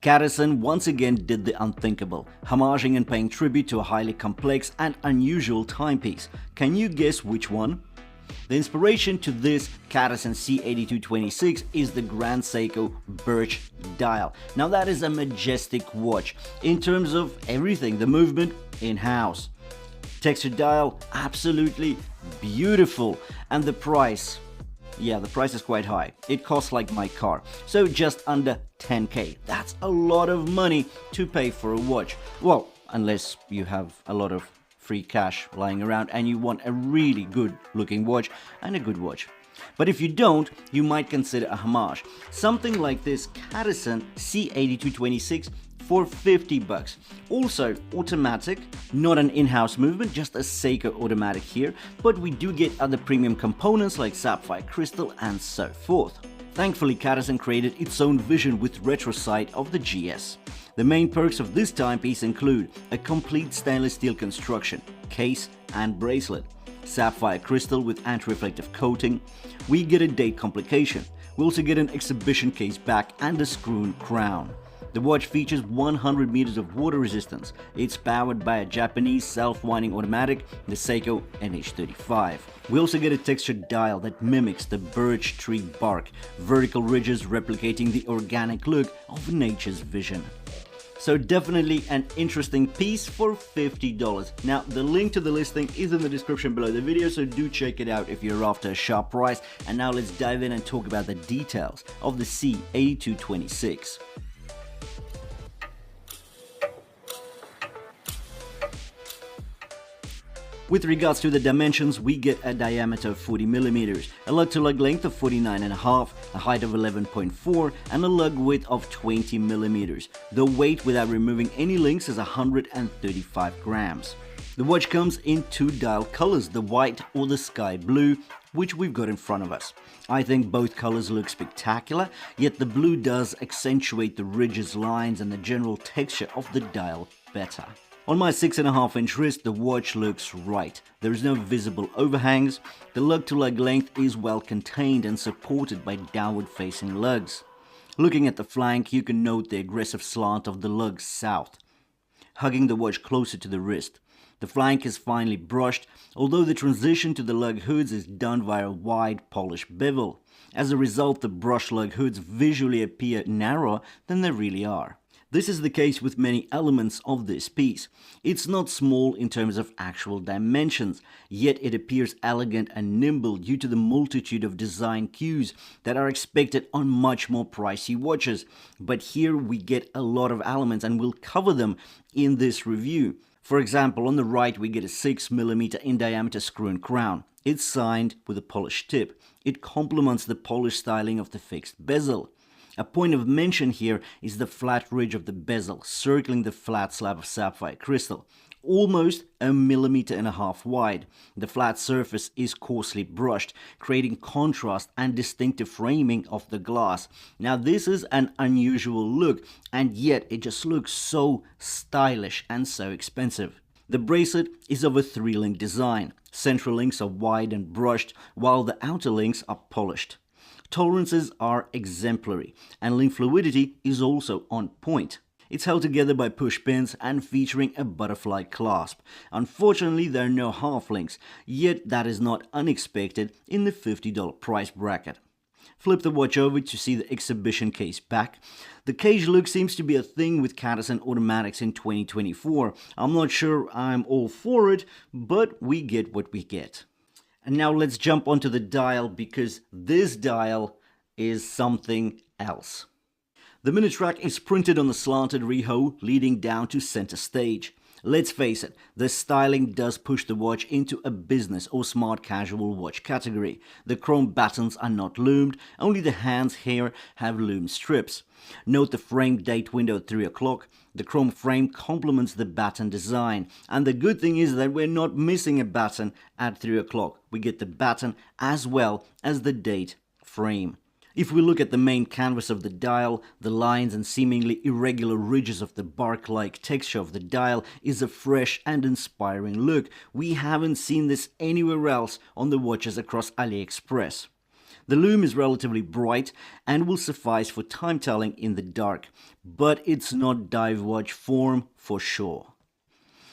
CADISEN once again did the unthinkable, homaging and paying tribute to a highly complex and unusual timepiece. Can you guess which one? The inspiration to this CADISEN C8226 is the Grand Seiko Birch dial. Now that is a majestic watch in terms of everything, the movement in-house. Textured dial, absolutely beautiful, and the price. Yeah, the price is quite high. It costs like my car, so just under 10k. That's a lot of money to pay for a watch. Well, unless you have a lot of free cash lying around and you want a really good looking watch and a good watch. But if you don't, you might consider a homage. Something like this CADISEN C8226 for 50 bucks. Also automatic, not an in-house movement, just a Seiko automatic here, but we do get other premium components like sapphire crystal and so forth. Thankfully, CADISEN created its own vision with retro side of the GS. The main perks of this timepiece include a complete stainless steel construction, case and bracelet, sapphire crystal with anti-reflective coating. We get a date complication. We also get an exhibition case back and a screw crown. The watch features 100 meters of water resistance. It's powered by a Japanese self-winding automatic, the Seiko NH35. We also get a textured dial that mimics the birch tree bark, vertical ridges replicating the organic look of nature's vision. So definitely an interesting piece for $50. Now the link to the listing is in the description below the video, so do check it out if you're after a sharp price. And now let's dive in and talk about the details of the C8226. With regards to the dimensions, we get a diameter of 40 mm, a lug-to-lug length of 49.5, a height of 11.4, and a lug width of 20 mm. The weight without removing any links is 135 grams. The watch comes in two dial colors, the white or the sky blue, which we've got in front of us. I think both colors look spectacular, yet the blue does accentuate the ridges, lines, and the general texture of the dial better. On my 6.5-inch wrist, the watch looks right. There is no visible overhangs. The lug-to-lug length is well contained and supported by downward-facing lugs. Looking at the flank, you can note the aggressive slant of the lug south, hugging the watch closer to the wrist. The flank is finely brushed, although the transition to the lug hoods is done via a wide polished bevel. As a result, the brushed lug hoods visually appear narrower than they really are. This is the case with many elements of this piece. It's not small in terms of actual dimensions, yet it appears elegant and nimble due to the multitude of design cues that are expected on much more pricey watches. But here we get a lot of elements and we'll cover them in this review. For example, on the right we get a 6 mm in diameter screw and crown. It's signed with a polished tip. It complements the polished styling of the fixed bezel. A point of mention here is the flat ridge of the bezel circling the flat slab of sapphire crystal, almost 1.5 millimeters wide. The flat surface is coarsely brushed, creating contrast and distinctive framing of the glass. Now this is an unusual look, and yet it just looks so stylish and so expensive. The bracelet is of a 3-link design. Central links are wide and brushed, while the outer links are polished. Tolerances are exemplary, and link fluidity is also on point. It's held together by push pins and featuring a butterfly clasp. Unfortunately, there are no half links, yet that is not unexpected in the $50 price bracket. Flip the watch over to see the exhibition case back. The cage look seems to be a thing with CADISEN automatics in 2024. I'm not sure I'm all for it, but we get what we get. And now let's jump onto the dial, because this dial is something else. The minute track is printed on the slanted reho leading down to center stage. Let's face it, the styling does push the watch into a business or smart casual watch category. The chrome buttons are not loomed, only the hands here have loom strips. Note the frame date window at 3 o'clock. The chrome frame complements the baton design, and the good thing is that we're not missing a baton at 3 o'clock. We get the baton as well as the date frame. If we look at the main canvas of the dial, the lines and seemingly irregular ridges of the bark-like texture of the dial is a fresh and inspiring look. We haven't seen this anywhere else on the watches across AliExpress. The lume is relatively bright and will suffice for time telling in the dark, but it's not dive watch form for sure.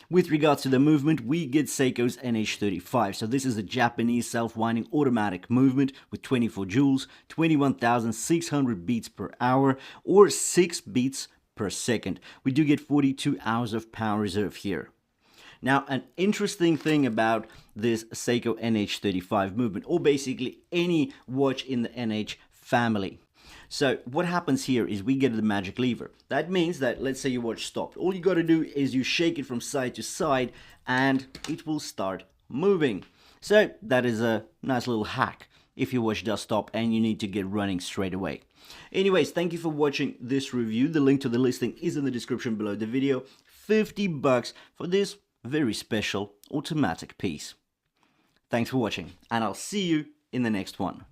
With regards to the movement, we get Seiko's NH35. So this is a Japanese self-winding automatic movement with 24 joules, 21,600 beats per hour, or 6 beats per second. We do get 42 hours of power reserve here. Now, an interesting thing about this Seiko NH35 movement, or basically any watch in the NH family. So what happens here is we get the magic lever. That means that, let's say your watch stopped. All you got to do is you shake it from side to side and it will start moving. So that is a nice little hack if your watch does stop and you need to get running straight away. Anyways, thank you for watching this review. The link to the listing is in the description below the video. $50 for this very special automatic piece. Thanks for watching, and I'll see you in the next one.